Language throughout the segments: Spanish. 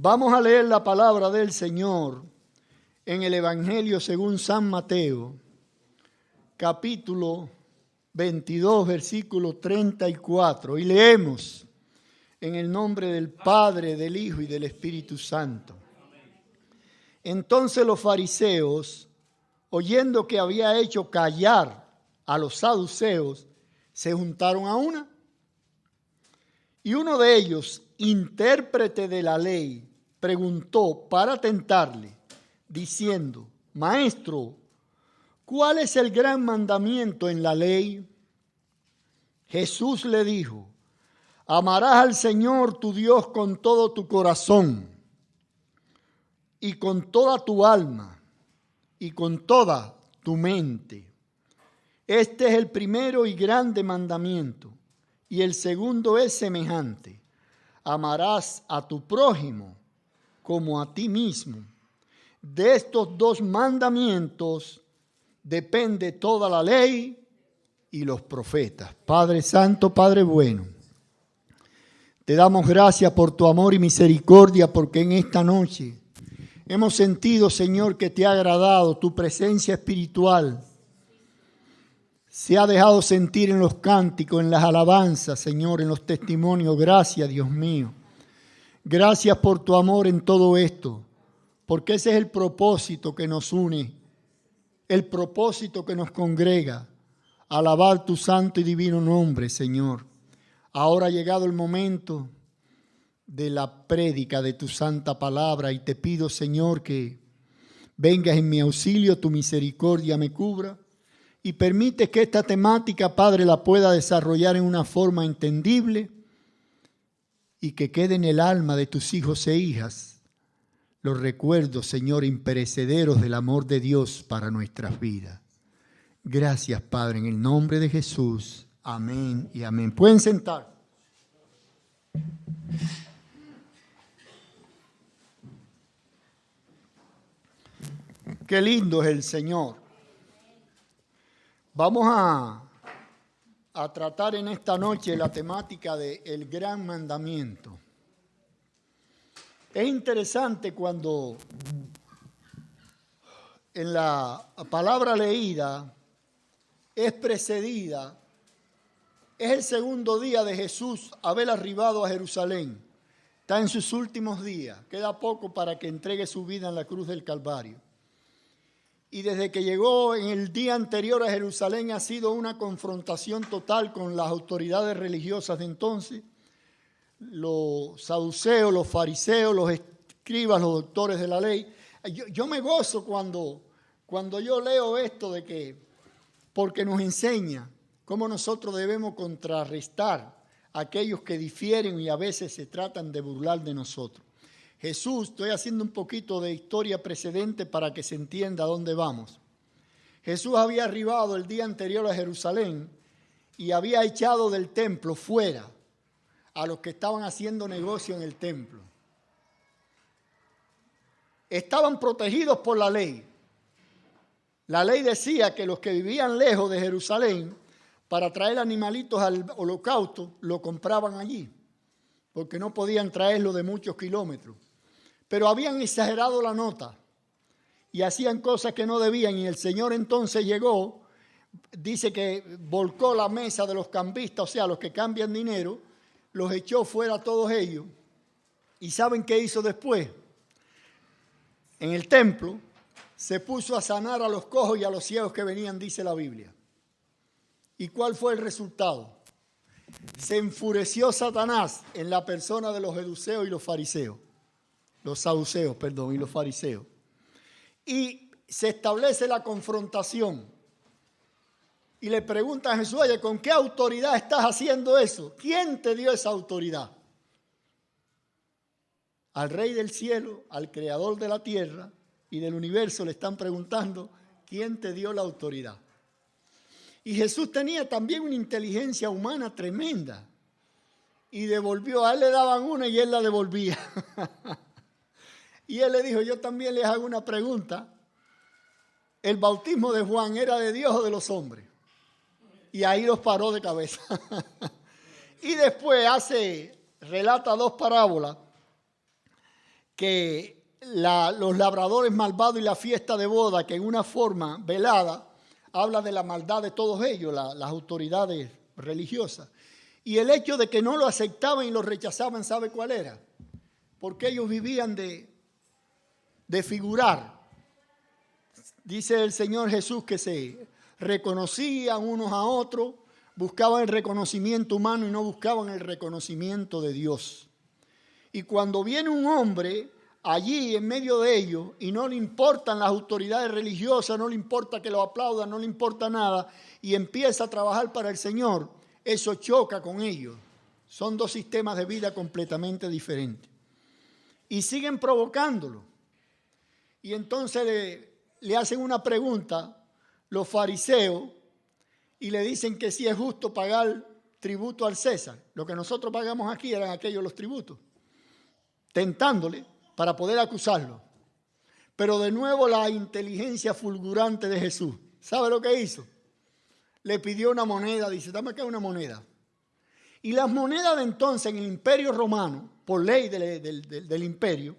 Vamos a leer la palabra del Señor en el Evangelio según San Mateo, capítulo 22, versículo 34. Y leemos en el nombre del Padre, del Hijo y del Espíritu Santo. Entonces los fariseos, oyendo que había hecho callar a los saduceos, se juntaron a una. Y uno de ellos, intérprete de la ley, preguntó para tentarle, diciendo: Maestro, ¿cuál es el gran mandamiento en la ley? Jesús le dijo: amarás al Señor tu Dios con todo tu corazón y con toda tu alma y con toda tu mente. Este es el primero y grande mandamiento. Y el segundo es semejante: amarás a tu prójimo como a ti mismo. De estos dos mandamientos depende toda la ley y los profetas. Padre Santo, Padre bueno, te damos gracias por tu amor y misericordia, porque en esta noche hemos sentido, Señor, que te ha agradado tu presencia espiritual. Se ha dejado sentir en los cánticos, en las alabanzas, Señor, en los testimonios. Gracias, Dios mío. Gracias por tu amor en todo esto, porque ese es el propósito que nos une, el propósito que nos congrega. Alabar tu santo y divino nombre, Señor. Ahora ha llegado el momento de la prédica de tu santa palabra y te pido, Señor, que vengas en mi auxilio, tu misericordia me cubra. Y permite que esta temática, Padre, la pueda desarrollar en una forma entendible y que quede en el alma de tus hijos e hijas los recuerdos, Señor, imperecederos del amor de Dios para nuestras vidas. Gracias, Padre, en el nombre de Jesús. Amén y amén. Pueden sentar. Qué lindo es el Señor. Vamos a tratar en esta noche la temática del gran mandamiento. Es interesante cuando en la palabra leída es precedida, es el segundo día de Jesús haber arribado a Jerusalén. Está en sus últimos días, queda poco para que entregue su vida en la cruz del Calvario. Y desde que llegó en el día anterior a Jerusalén ha sido una confrontación total con las autoridades religiosas de entonces, los saduceos, los fariseos, los escribas, los doctores de la ley. Yo me gozo cuando yo leo esto de que, porque nos enseña cómo nosotros debemos contrarrestar a aquellos que difieren y a veces se tratan de burlar de nosotros. Jesús, estoy haciendo un poquito de historia precedente para que se entienda a dónde vamos. Jesús había arribado el día anterior a Jerusalén y había echado del templo fuera a los que estaban haciendo negocio en el templo. Estaban protegidos por la ley. La ley decía que los que vivían lejos de Jerusalén, para traer animalitos al holocausto, lo compraban allí, porque no podían traerlo de muchos kilómetros. Pero habían exagerado la nota y hacían cosas que no debían. Y el Señor entonces llegó, dice que volcó la mesa de los cambistas, o sea, los que cambian dinero, los echó fuera a todos ellos. ¿Y saben qué hizo después? En el templo se puso a sanar a los cojos y a los ciegos que venían, dice la Biblia. ¿Y cuál fue el resultado? Se enfureció Satanás en la persona de los saduceos y los fariseos. Los saduceos, perdón, y los fariseos. Y se establece la confrontación. Y le preguntan a Jesús: oye, ¿con qué autoridad estás haciendo eso? ¿Quién te dio esa autoridad? Al Rey del cielo, al Creador de la tierra y del universo le están preguntando: ¿quién te dio la autoridad? Y Jesús tenía también una inteligencia humana tremenda. Y devolvió, a él le daban una y él la devolvía. Y él le dijo: yo también les hago una pregunta. ¿El bautismo de Juan era de Dios o de los hombres? Y ahí los paró de cabeza. Y después relata dos parábolas que los labradores malvados y la fiesta de boda, que en una forma velada habla de la maldad de todos ellos, las autoridades religiosas. Y el hecho de que no lo aceptaban y lo rechazaban, ¿sabe cuál era? Porque ellos vivían de figurar. Dice el Señor Jesús que se reconocían unos a otros, buscaban el reconocimiento humano y no buscaban el reconocimiento de Dios. Y cuando viene un hombre allí en medio de ellos y no le importan las autoridades religiosas, no le importa que lo aplaudan, no le importa nada, y empieza a trabajar para el Señor, eso choca con ellos. Son dos sistemas de vida completamente diferentes. Y siguen provocándolo. Y entonces le hacen una pregunta los fariseos y le dicen que si es justo pagar tributo al César. Lo que nosotros pagamos aquí eran aquellos los tributos, tentándole para poder acusarlo. Pero de nuevo la inteligencia fulgurante de Jesús. ¿Sabe lo que hizo? Le pidió una moneda, dice, dame acá una moneda. Y las monedas de entonces en el Imperio Romano, por ley del imperio,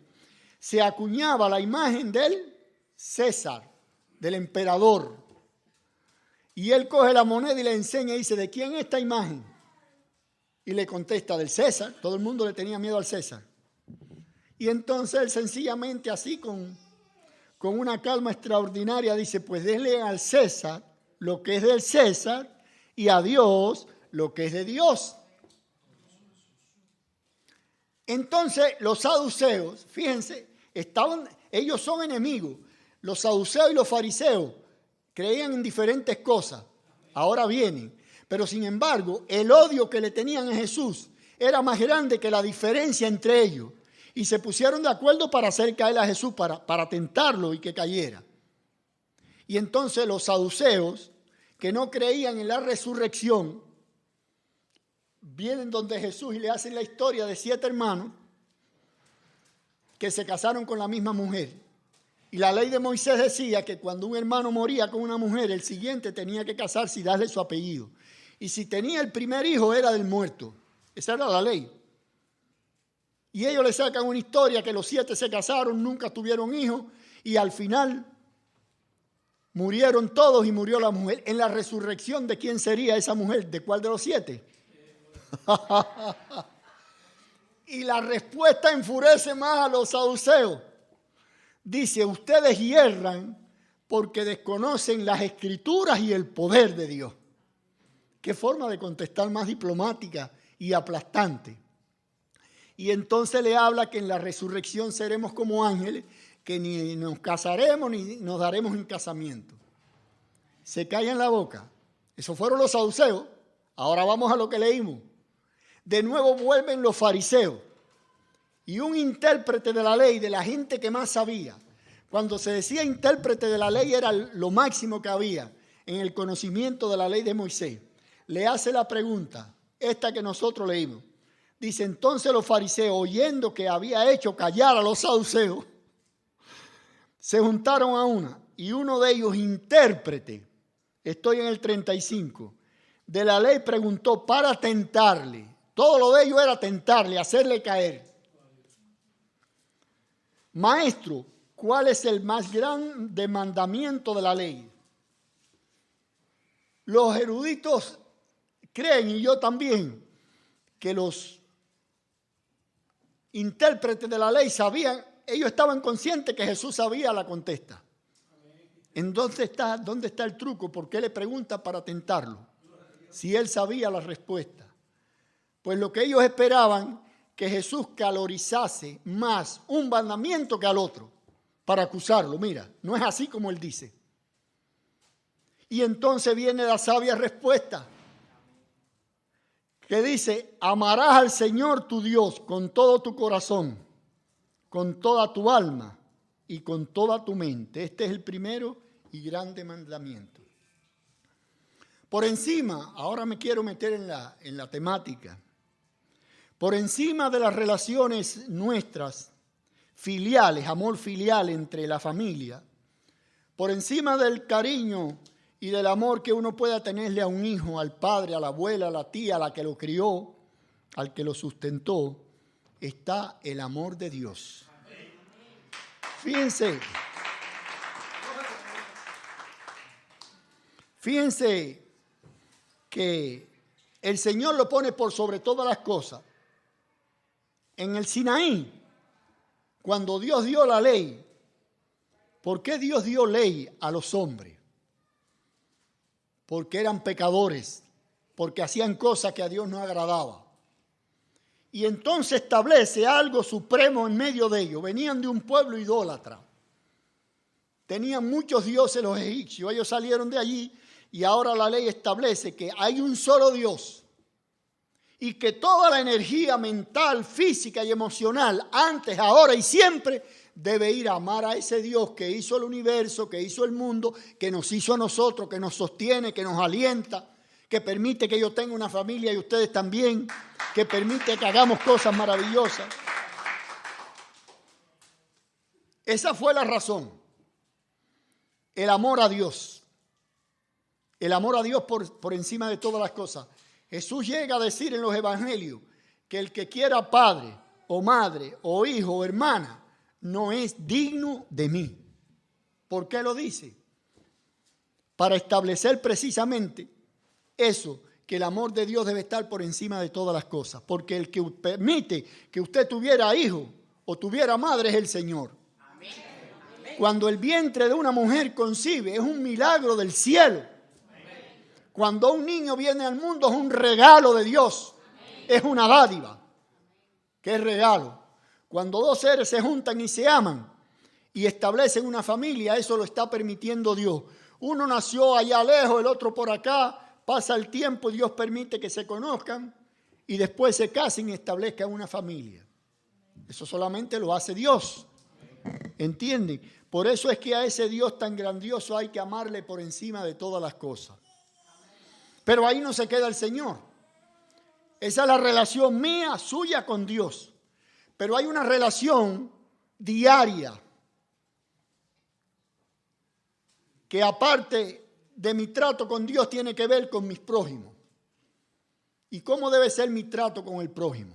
se acuñaba la imagen del César, del emperador. Y él coge la moneda y le enseña y dice, ¿de quién es esta imagen? Y le contesta, del César. Todo el mundo le tenía miedo al César. Y entonces él sencillamente así, con una calma extraordinaria, dice, pues denle al César lo que es del César y a Dios lo que es de Dios. Entonces los saduceos, fíjense, ellos son enemigos. Los saduceos y los fariseos creían en diferentes cosas. Ahora vienen. Pero sin embargo, el odio que le tenían a Jesús era más grande que la diferencia entre ellos. Y se pusieron de acuerdo para hacer caer a Jesús, para tentarlo y que cayera. Y entonces los saduceos, que no creían en la resurrección, vienen donde Jesús y le hacen la historia de 7 hermanos que se casaron con la misma mujer. Y la ley de Moisés decía que cuando un hermano moría con una mujer, el siguiente tenía que casarse y darle su apellido. Y si tenía el primer hijo, era del muerto. Esa era la ley. Y ellos le sacan una historia que los 7 se casaron, nunca tuvieron hijos, y al final murieron todos y murió la mujer. En la resurrección, ¿de quién sería esa mujer? ¿De cuál de los 7? Y la respuesta enfurece más a los saduceos. Dice, ustedes hierran porque desconocen las escrituras y el poder de Dios. Qué forma de contestar más diplomática y aplastante. Y entonces le habla que en la resurrección seremos como ángeles, que ni nos casaremos ni nos daremos en casamiento. Se callan la boca. Esos fueron los saduceos. Ahora vamos a lo que leímos. De nuevo vuelven los fariseos. Y un intérprete de la ley, de la gente que más sabía. Cuando se decía intérprete de la ley era lo máximo que había en el conocimiento de la ley de Moisés. Le hace la pregunta, esta que nosotros leímos. Dice, entonces los fariseos, oyendo que había hecho callar a los saduceos, se juntaron a una. Y uno de ellos, intérprete, estoy en el 35, de la ley preguntó para tentarle. Todo lo de ellos era tentarle, hacerle caer. Maestro, ¿cuál es el más grande mandamiento de la ley? Los eruditos creen, y yo también, que los intérpretes de la ley sabían, ellos estaban conscientes que Jesús sabía la contesta. ¿Dónde está el truco? ¿Por qué le pregunta para tentarlo? Si él sabía la respuesta. Pues lo que ellos esperaban, que Jesús calorizase más un mandamiento que al otro para acusarlo. Mira, no es así como él dice. Y entonces viene la sabia respuesta que dice, amarás al Señor tu Dios con todo tu corazón, con toda tu alma y con toda tu mente. Este es el primero y grande mandamiento. Por encima, ahora me quiero meter en la temática. Por encima de las relaciones nuestras, filiales, amor filial entre la familia, por encima del cariño y del amor que uno pueda tenerle a un hijo, al padre, a la abuela, a la tía, a la que lo crió, al que lo sustentó, está el amor de Dios. Fíjense que el Señor lo pone por sobre todas las cosas. En el Sinaí, cuando Dios dio la ley, ¿por qué Dios dio ley a los hombres? Porque eran pecadores, porque hacían cosas que a Dios no agradaba. Y entonces establece algo supremo en medio de ellos. Venían de un pueblo idólatra. Tenían muchos dioses los egipcios. Ellos salieron de allí y ahora la ley establece que hay un solo Dios. Y que toda la energía mental, física y emocional, antes, ahora y siempre, debe ir a amar a ese Dios que hizo el universo, que hizo el mundo, que nos hizo a nosotros, que nos sostiene, que nos alienta, que permite que yo tenga una familia y ustedes también, que permite que hagamos cosas maravillosas. Esa fue la razón. El amor a Dios. El amor a Dios por encima de todas las cosas. Jesús llega a decir en los evangelios que el que quiera padre o madre o hijo o hermana no es digno de mí. ¿Por qué lo dice? Para establecer precisamente eso, que el amor de Dios debe estar por encima de todas las cosas. Porque el que permite que usted tuviera hijo o tuviera madre es el Señor. Amén. Cuando el vientre de una mujer concibe es un milagro del cielo. Cuando un niño viene al mundo es un regalo de Dios. Es una dádiva. ¿Qué regalo? Cuando dos seres se juntan y se aman y establecen una familia, eso lo está permitiendo Dios. Uno nació allá lejos, el otro por acá, pasa el tiempo y Dios permite que se conozcan y después se casen y establezcan una familia. Eso solamente lo hace Dios. ¿Entienden? Por eso es que a ese Dios tan grandioso hay que amarle por encima de todas las cosas. Pero ahí no se queda el Señor. Esa es la relación mía, suya con Dios. Pero hay una relación diaria que aparte de mi trato con Dios tiene que ver con mis prójimos. ¿Y cómo debe ser mi trato con el prójimo?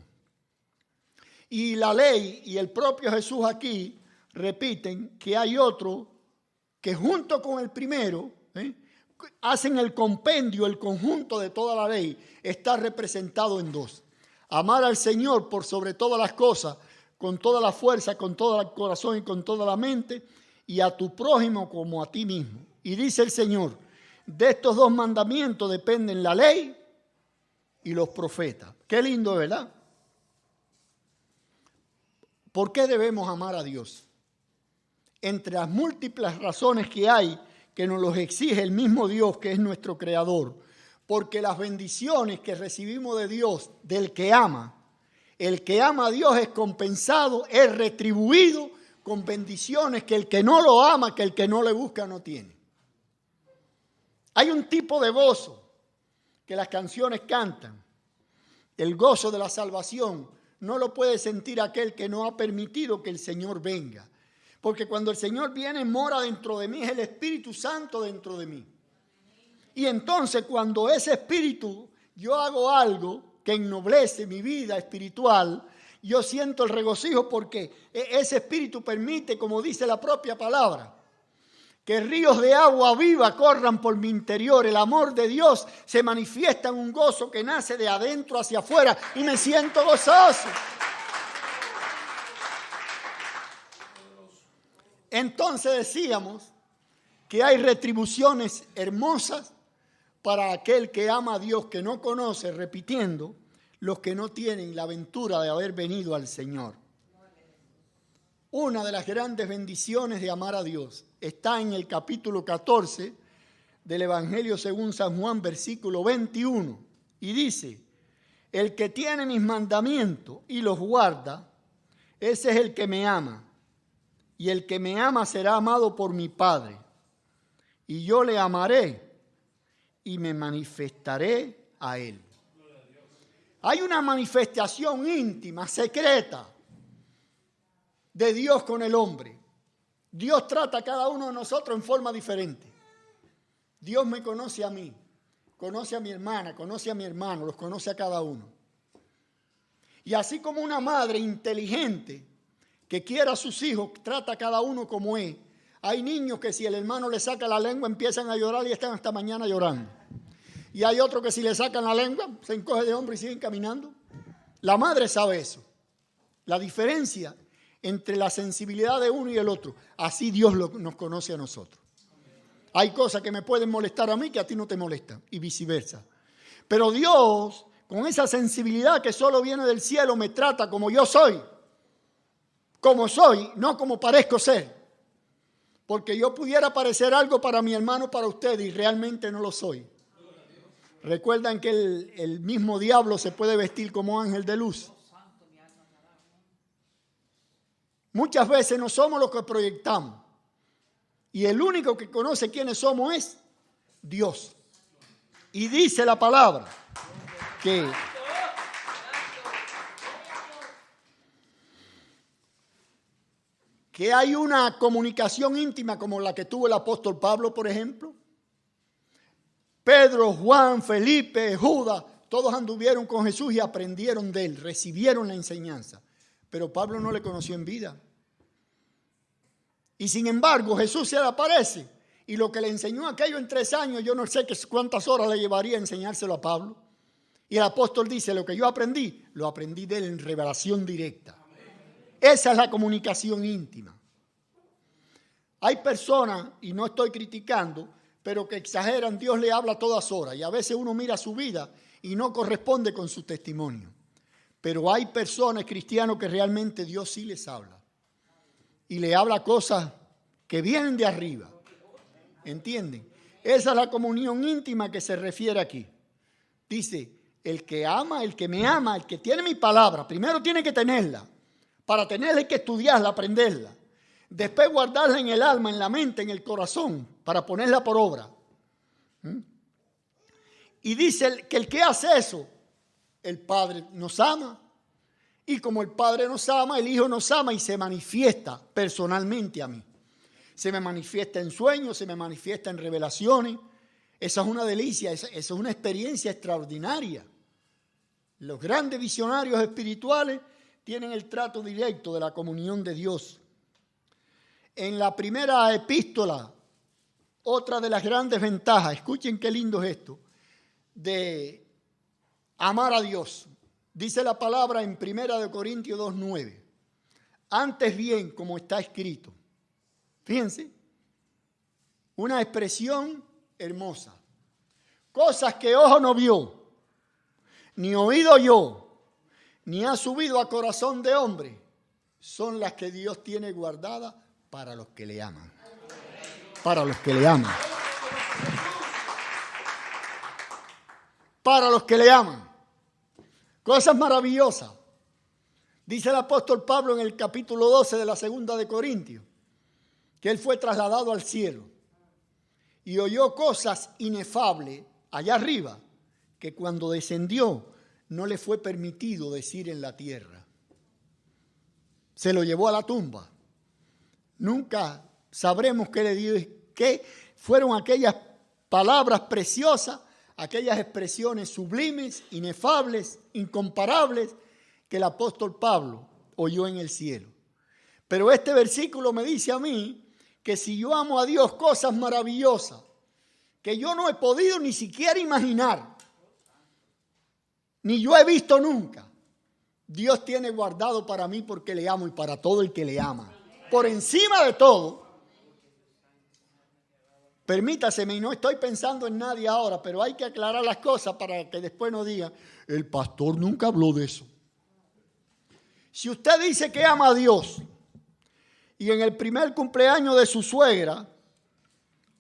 Y la ley y el propio Jesús aquí repiten que hay otro que junto con el primero, hacen el compendio, el conjunto de toda la ley, está representado en dos. Amar al Señor por sobre todas las cosas, con toda la fuerza, con todo el corazón y con toda la mente, y a tu prójimo como a ti mismo. Y dice el Señor, de estos dos mandamientos dependen la ley y los profetas. Qué lindo, ¿verdad? ¿Por qué debemos amar a Dios? Entre las múltiples razones que hay, que nos los exige el mismo Dios que es nuestro creador, porque las bendiciones que recibimos de Dios, del que ama, el que ama a Dios es compensado, es retribuido con bendiciones que el que no lo ama, que el que no le busca no tiene. Hay un tipo de gozo que las canciones cantan, el gozo de la salvación, no lo puede sentir aquel que no ha permitido que el Señor venga. Porque cuando el Señor viene, mora dentro de mí, es el Espíritu Santo dentro de mí. Y entonces cuando ese Espíritu, yo hago algo que ennoblece mi vida espiritual, yo siento el regocijo porque ese Espíritu permite, como dice la propia palabra, que ríos de agua viva corran por mi interior. El amor de Dios se manifiesta en un gozo que nace de adentro hacia afuera y me siento gozoso. Entonces decíamos que hay retribuciones hermosas para aquel que ama a Dios, que no conoce, repitiendo, los que no tienen la aventura de haber venido al Señor. Una de las grandes bendiciones de amar a Dios está en el capítulo 14 del Evangelio según San Juan, versículo 21, y dice, el que tiene mis mandamientos y los guarda, ese es el que me ama. Y el que me ama será amado por mi Padre. Y yo le amaré y me manifestaré a él. Hay una manifestación íntima, secreta, de Dios con el hombre. Dios trata a cada uno de nosotros en forma diferente. Dios me conoce a mí, conoce a mi hermana, conoce a mi hermano, los conoce a cada uno. Y así como una madre inteligente que quiere a sus hijos, trata a cada uno como es. Hay niños que si el hermano le saca la lengua empiezan a llorar y están hasta mañana llorando. Y hay otros que si le sacan la lengua se encoge de hombro y siguen caminando. La madre sabe eso. La diferencia entre la sensibilidad de uno y el otro. Así Dios nos conoce a nosotros. Hay cosas que me pueden molestar a mí que a ti no te molestan y viceversa. Pero Dios, con esa sensibilidad que solo viene del cielo, me trata como yo soy. Como soy, no como parezco ser. Porque yo pudiera parecer algo para mi hermano, para usted, y realmente no lo soy. Recuerdan que el mismo diablo se puede vestir como ángel de luz. Muchas veces no somos los que proyectamos. Y el único que conoce quiénes somos es Dios. Y dice la palabra que hay una comunicación íntima como la que tuvo el apóstol Pablo, por ejemplo. Pedro, Juan, Felipe, Judas, todos anduvieron con Jesús y aprendieron de él, recibieron la enseñanza. Pero Pablo no le conoció en vida. Y sin embargo, Jesús se le aparece. Y lo que le enseñó aquello en 3 años, yo no sé cuántas horas le llevaría a enseñárselo a Pablo. Y el apóstol dice, lo que yo aprendí, lo aprendí de él en revelación directa. Esa es la comunicación íntima. Hay personas, y no estoy criticando, pero que exageran, Dios le habla a todas horas. Y a veces uno mira su vida y no corresponde con su testimonio. Pero hay personas cristianos que realmente Dios sí les habla. Y le habla cosas que vienen de arriba. ¿Entienden? Esa es la comunión íntima que se refiere aquí. Dice, el que ama, el que me ama, el que tiene mi palabra, primero tiene que tenerla. Para tenerla hay que estudiarla, aprenderla. Después guardarla en el alma, en la mente, en el corazón, para ponerla por obra. Y dice que el que hace eso, el Padre nos ama. Y como el Padre nos ama, el Hijo nos ama y se manifiesta personalmente a mí. Se me manifiesta en sueños, se me manifiesta en revelaciones. Esa es una delicia, esa es una experiencia extraordinaria. Los grandes visionarios espirituales tienen el trato directo de la comunión de Dios. En la primera epístola, otra de las grandes ventajas, escuchen qué lindo es esto, de amar a Dios. Dice la palabra en 1 Corintios 2:9. Antes bien, como está escrito. Fíjense, una expresión hermosa. Cosas que ojo no vio, ni oído oyó, ni ha subido a corazón de hombre, son las que Dios tiene guardadas para los que le aman. Para los que le aman. Para los que le aman. Cosas maravillosas. Dice el apóstol Pablo en el capítulo 12 de la segunda de Corintios, que él fue trasladado al cielo y oyó cosas inefables allá arriba, que cuando descendió no le fue permitido decir en la tierra. Se lo llevó a la tumba. Nunca sabremos qué le dio, qué fueron aquellas palabras preciosas, aquellas expresiones sublimes, inefables, incomparables, que el apóstol Pablo oyó en el cielo. Pero este versículo me dice a mí que si yo amo a Dios, cosas maravillosas que yo no he podido ni siquiera imaginar, ni yo he visto nunca, Dios tiene guardado para mí porque le amo y para todo el que le ama. Por encima de todo, permítaseme, y no estoy pensando en nadie ahora, pero hay que aclarar las cosas para que después no digan, el pastor nunca habló de eso. Si usted dice que ama a Dios y en el primer cumpleaños de su suegra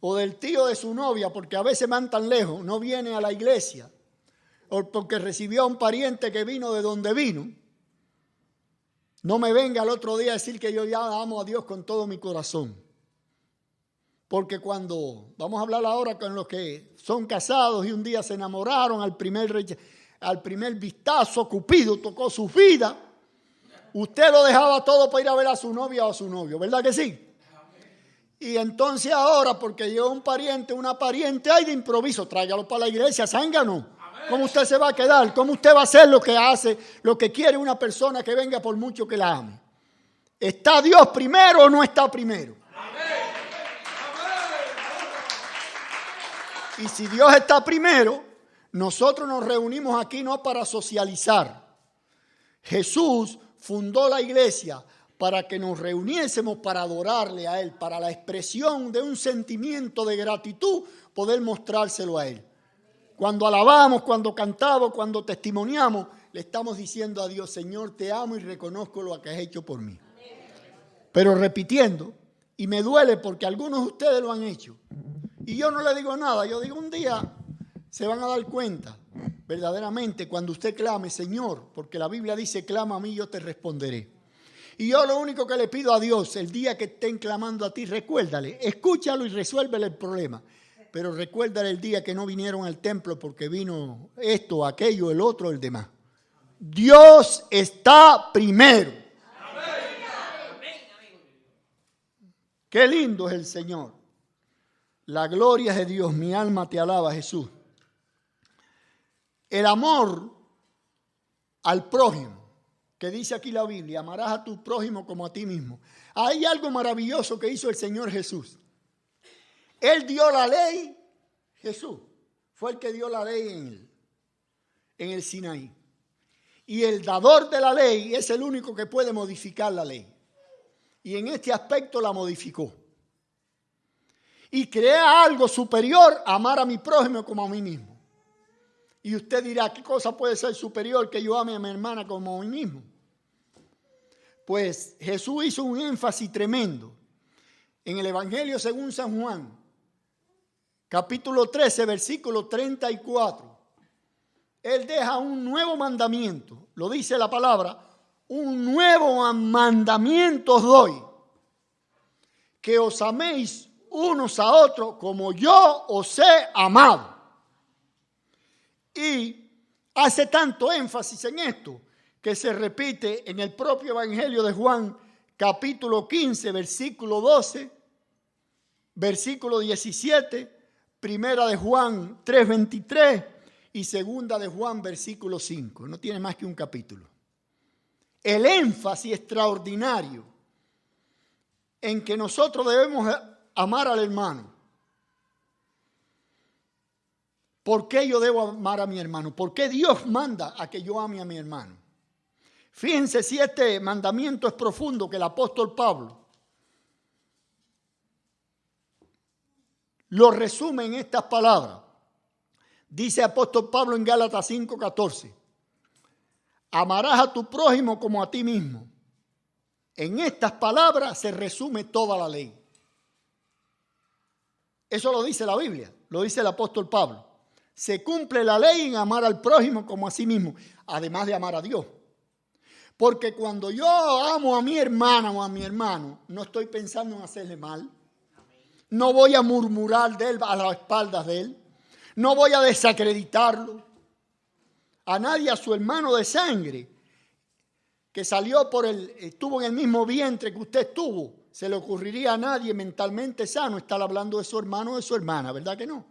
o del tío de su novia, porque a veces van tan lejos, no viene a la iglesia, o porque recibió a un pariente que vino de donde vino, no me venga al otro día a decir que yo ya amo a Dios con todo mi corazón. Porque cuando, vamos a hablar ahora con los que son casados y un día se enamoraron, al primer vistazo, Cupido tocó su vida, usted lo dejaba todo para ir a ver a su novia o a su novio, ¿verdad que sí? Y entonces ahora, porque llegó un pariente, una pariente, ay, de improviso, tráigalo para la iglesia, zángano. ¿Cómo usted se va a quedar? ¿Cómo usted va a hacer lo que hace, lo que quiere una persona que venga por mucho que la ame? ¿Está Dios primero o no está primero? Y si Dios está primero, nosotros nos reunimos aquí no para socializar. Jesús fundó la iglesia para que nos reuniésemos para adorarle a Él, para la expresión de un sentimiento de gratitud, poder mostrárselo a Él. Cuando alabamos, cuando cantamos, cuando testimoniamos, le estamos diciendo a Dios: Señor, te amo y reconozco lo que has hecho por mí. Pero repitiendo, y me duele porque algunos de ustedes lo han hecho, y yo no le digo nada, yo digo, un día se van a dar cuenta, verdaderamente, cuando usted clame: Señor, porque la Biblia dice, clama a mí, yo te responderé. Y yo lo único que le pido a Dios, el día que estén clamando a ti, recuérdale, escúchalo y resuélvele el problema. Pero recuérdale el día que no vinieron al templo porque vino esto, aquello, el otro, el demás. Dios está primero. Qué lindo es el Señor. La gloria es de Dios, mi alma te alaba, Jesús. El amor al prójimo, que dice aquí la Biblia, amarás a tu prójimo como a ti mismo. Hay algo maravilloso que hizo el Señor Jesús. Él dio la ley, Jesús fue el que dio la ley en el Sinaí. Y el dador de la ley es el único que puede modificar la ley. Y en este aspecto la modificó. Y crea algo superior a amar a mi prójimo como a mí mismo. Y usted dirá, ¿qué cosa puede ser superior que yo ame a mi hermana como a mí mismo? Pues Jesús hizo un énfasis tremendo en el Evangelio según San Juan, capítulo 13, versículo 34. Él deja un nuevo mandamiento, lo dice la palabra, un nuevo mandamiento os doy, que os améis unos a otros como yo os he amado. Y hace tanto énfasis en esto que se repite en el propio Evangelio de Juan, capítulo 15, versículo 12, versículo 17, primera de Juan 3:23 y segunda de Juan, versículo 5. No tiene más que un capítulo. El énfasis extraordinario en que nosotros debemos amar al hermano. ¿Por qué yo debo amar a mi hermano? ¿Por qué Dios manda a que yo ame a mi hermano? Fíjense si este mandamiento es profundo, que el apóstol Pablo lo resume en estas palabras. Dice el apóstol Pablo en Gálatas 5:14. Amarás a tu prójimo como a ti mismo. En estas palabras se resume toda la ley. Eso lo dice la Biblia, lo dice el apóstol Pablo. Se cumple la ley en amar al prójimo como a sí mismo, además de amar a Dios. Porque cuando yo amo a mi hermana o a mi hermano, no estoy pensando en hacerle mal. No voy a murmurar de él a las espaldas de él. No voy a desacreditarlo. A nadie, a su hermano de sangre, que salió estuvo en el mismo vientre que usted estuvo, se le ocurriría a nadie mentalmente sano estar hablando de su hermano o de su hermana, ¿verdad que no?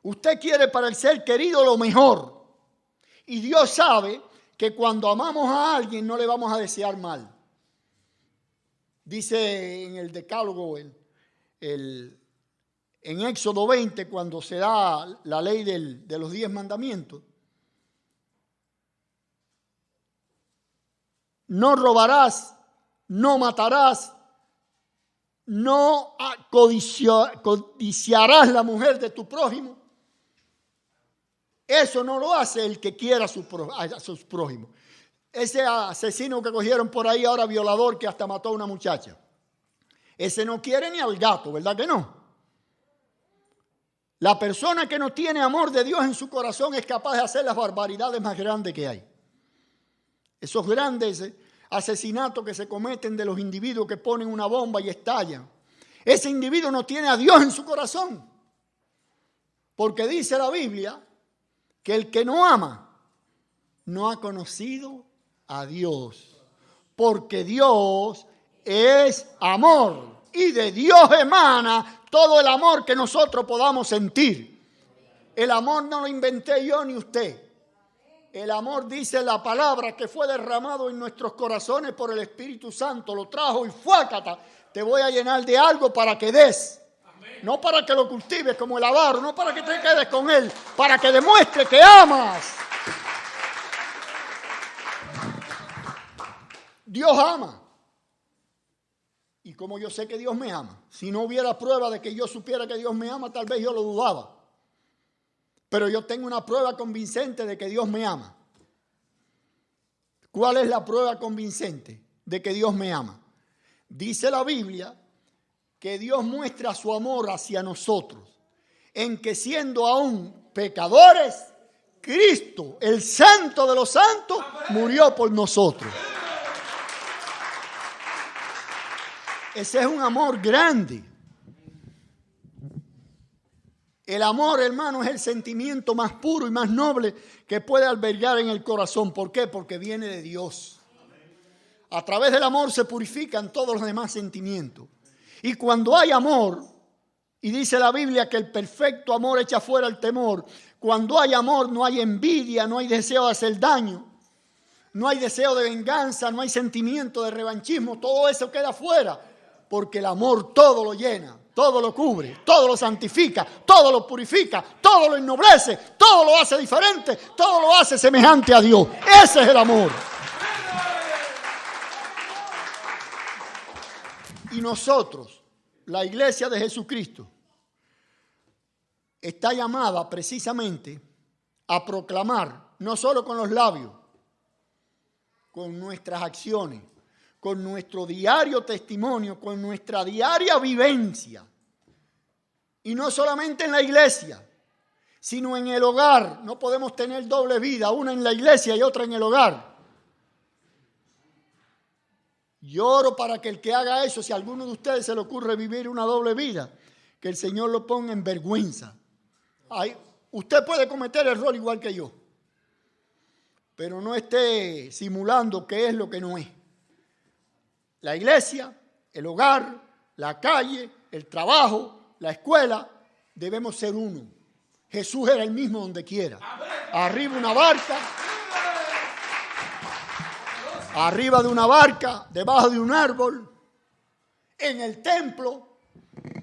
Usted quiere para el ser querido lo mejor. Y Dios sabe que cuando amamos a alguien no le vamos a desear mal. Dice en el Decálogo, en Éxodo 20, cuando se da la ley de los 10 mandamientos. No robarás, no matarás, no codiciarás la mujer de tu prójimo. Eso no lo hace el que quiera a sus prójimos. Ese asesino que cogieron por ahí ahora, violador, que hasta mató a una muchacha. Ese no quiere ni al gato, ¿verdad que no? La persona que no tiene amor de Dios en su corazón es capaz de hacer las barbaridades más grandes que hay. Esos grandes asesinatos que se cometen de los individuos que ponen una bomba y estallan. Ese individuo no tiene a Dios en su corazón. Porque dice la Biblia que el que no ama no ha conocido a Dios. Porque Dios es amor. Y de Dios emana todo el amor que nosotros podamos sentir. El amor no lo inventé yo ni usted. El amor, dice la palabra, que fue derramado en nuestros corazones por el Espíritu Santo, lo trajo y fuácata. Te voy a llenar de algo para que des. Amén. No para que lo cultives como el avaro, no para que te quedes con él, para que demuestre que amas. Dios ama. Y como yo sé que Dios me ama, si no hubiera prueba de que yo supiera que Dios me ama, tal vez yo lo dudaba. Pero yo tengo una prueba convincente de que Dios me ama. ¿Cuál es la prueba convincente de que Dios me ama? Dice la Biblia que Dios muestra su amor hacia nosotros, en que siendo aún pecadores, Cristo, el Santo de los Santos, murió por nosotros. Ese es un amor grande. El amor, hermano, es el sentimiento más puro y más noble que puede albergar en el corazón. ¿Por qué? Porque viene de Dios. A través del amor se purifican todos los demás sentimientos. Y cuando hay amor, y dice la Biblia que el perfecto amor echa fuera el temor, cuando hay amor no hay envidia, no hay deseo de hacer daño, no hay deseo de venganza, no hay sentimiento de revanchismo, todo eso queda fuera, porque el amor todo lo llena. Todo lo cubre, todo lo santifica, todo lo purifica, todo lo ennoblece, todo lo hace diferente, todo lo hace semejante a Dios. Ese es el amor. Y nosotros, la iglesia de Jesucristo, está llamada precisamente a proclamar, no solo con los labios, con nuestras acciones, con nuestro diario testimonio, con nuestra diaria vivencia. Y no solamente en la iglesia, sino en el hogar. No podemos tener doble vida, una en la iglesia y otra en el hogar. Yo oro para que el que haga eso, si a alguno de ustedes se le ocurre vivir una doble vida, que el Señor lo ponga en vergüenza. Usted puede cometer error igual que yo, pero no esté simulando qué es lo que no es. La iglesia, el hogar, la calle, el trabajo, la escuela, debemos ser uno. Jesús era el mismo donde quiera. Arriba una barca, arriba de una barca, debajo de un árbol, en el templo,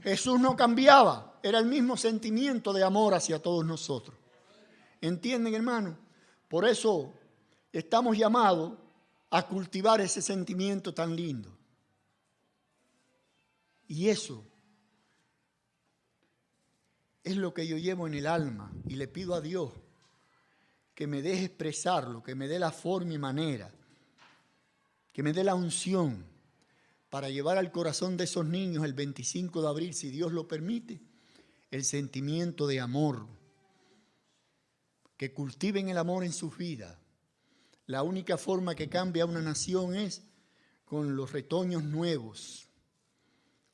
Jesús no cambiaba. Era el mismo sentimiento de amor hacia todos nosotros. ¿Entienden, hermano? Por eso estamos llamados a cultivar ese sentimiento tan lindo. Y eso es lo que yo llevo en el alma y le pido a Dios que me deje expresarlo, que me dé la forma y manera, que me dé la unción para llevar al corazón de esos niños el 25 de abril, si Dios lo permite, el sentimiento de amor, que cultiven el amor en sus vidas. La única forma que cambia una nación es con los retoños nuevos,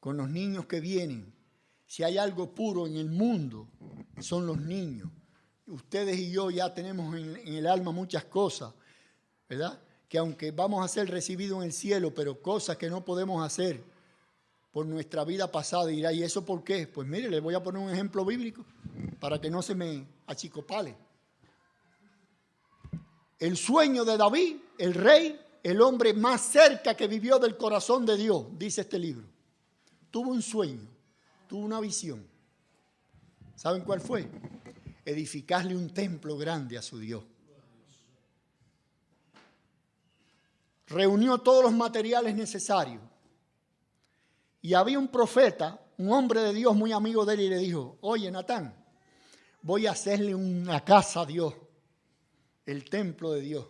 con los niños que vienen. Si hay algo puro en el mundo, son los niños. Ustedes y yo ya tenemos en el alma muchas cosas, ¿verdad? Que aunque vamos a ser recibidos en el cielo, pero cosas que no podemos hacer por nuestra vida pasada. Y dirá, ¿y eso por qué? Pues mire, les voy a poner un ejemplo bíblico para que no se me achicopale. El sueño de David, el rey, el hombre más cerca que vivió del corazón de Dios, dice este libro. Tuvo un sueño, tuvo una visión. ¿Saben cuál fue? Edificarle un templo grande a su Dios. Reunió todos los materiales necesarios. Y había un profeta, un hombre de Dios muy amigo de él, y le dijo, oye, Natán, voy a hacerle una casa a Dios. El templo de Dios.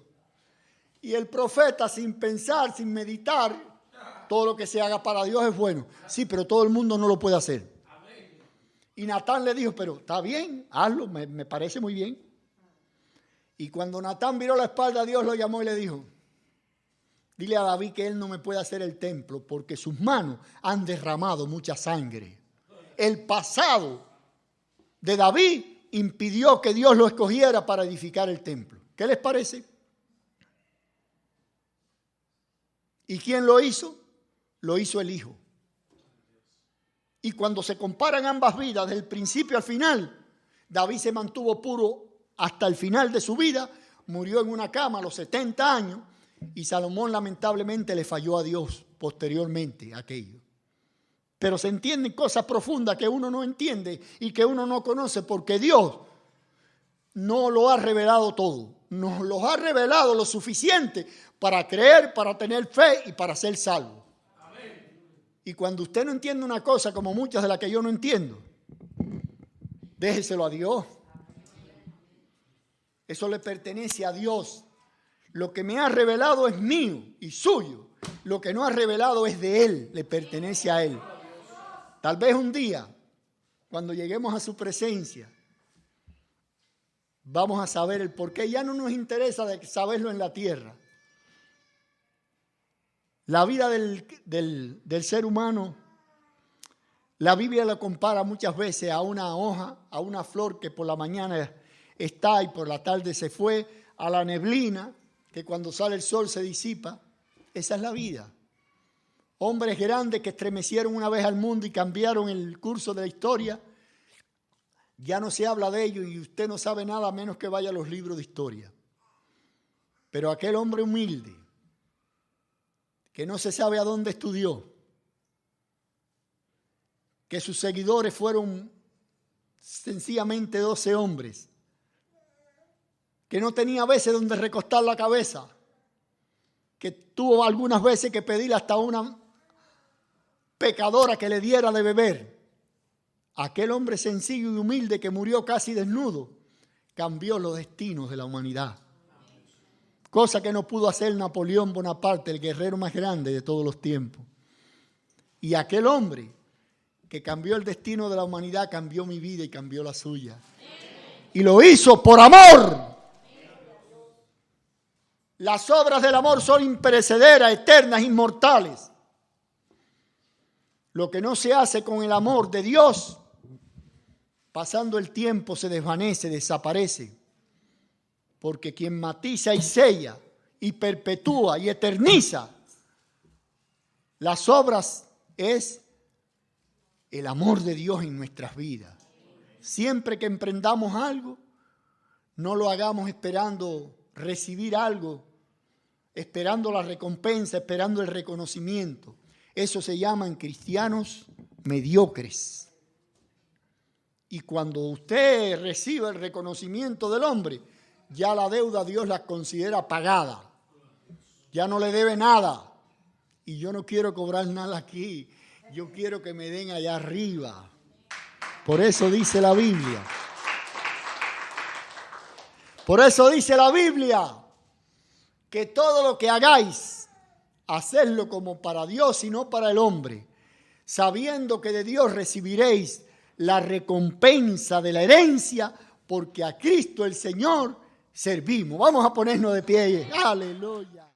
Y el profeta, sin pensar, sin meditar, todo lo que se haga para Dios es bueno. Sí, pero todo el mundo no lo puede hacer. Y Natán le dijo, pero está bien, hazlo, me parece muy bien. Y cuando Natán viró la espalda a Dios, lo llamó y le dijo, dile a David que él no me puede hacer el templo porque sus manos han derramado mucha sangre. El pasado de David impidió que Dios lo escogiera para edificar el templo. ¿Qué les parece? ¿Y quién lo hizo? Lo hizo el Hijo. Y cuando se comparan ambas vidas, desde el principio al final, David se mantuvo puro hasta el final de su vida, murió en una cama a los 70 años y Salomón lamentablemente le falló a Dios posteriormente aquello. Pero se entienden cosas profundas que uno no entiende y que uno no conoce porque Dios no lo ha revelado todo. Nos lo ha revelado lo suficiente para creer, para tener fe y para ser salvo. Y cuando usted no entiende una cosa como muchas de las que yo no entiendo, déjeselo a Dios. Eso le pertenece a Dios. Lo que me ha revelado es mío y suyo. Lo que no ha revelado es de Él, le pertenece a Él. Tal vez un día, cuando lleguemos a su presencia, vamos a saber el porqué. Ya no nos interesa de saberlo en la tierra. La vida del ser humano, la Biblia la compara muchas veces a una hoja, a una flor que por la mañana está y por la tarde se fue, a la neblina que cuando sale el sol se disipa. Esa es la vida. Hombres grandes que estremecieron una vez al mundo y cambiaron el curso de la historia. Ya no se habla de ellos y usted no sabe nada a menos que vaya a los libros de historia. Pero aquel hombre humilde, que no se sabe a dónde estudió, que sus seguidores fueron sencillamente 12 hombres, que no tenía a veces donde recostar la cabeza, que tuvo algunas veces que pedirle hasta una pecadora que le diera de beber. Aquel hombre sencillo y humilde que murió casi desnudo, cambió los destinos de la humanidad. Cosa que no pudo hacer Napoleón Bonaparte, el guerrero más grande de todos los tiempos. Y aquel hombre que cambió el destino de la humanidad, cambió mi vida y cambió la suya. Y lo hizo por amor. Las obras del amor son imperecederas, eternas, inmortales. Lo que no se hace con el amor de Dios, pasando el tiempo se desvanece, desaparece. Porque quien matiza y sella y perpetúa y eterniza las obras es el amor de Dios en nuestras vidas. Siempre que emprendamos algo, no lo hagamos esperando recibir algo, esperando la recompensa, esperando el reconocimiento. Eso se llaman cristianos mediocres. Y cuando usted recibe el reconocimiento del hombre, ya la deuda Dios la considera pagada. Ya no le debe nada. Y yo no quiero cobrar nada aquí. Yo quiero que me den allá arriba. Por eso dice la Biblia. Por eso dice la Biblia que todo lo que hagáis, hacedlo como para Dios y no para el hombre, sabiendo que de Dios recibiréis la recompensa de la herencia, porque a Cristo el Señor servimos. Vamos a ponernos de pie. Aleluya.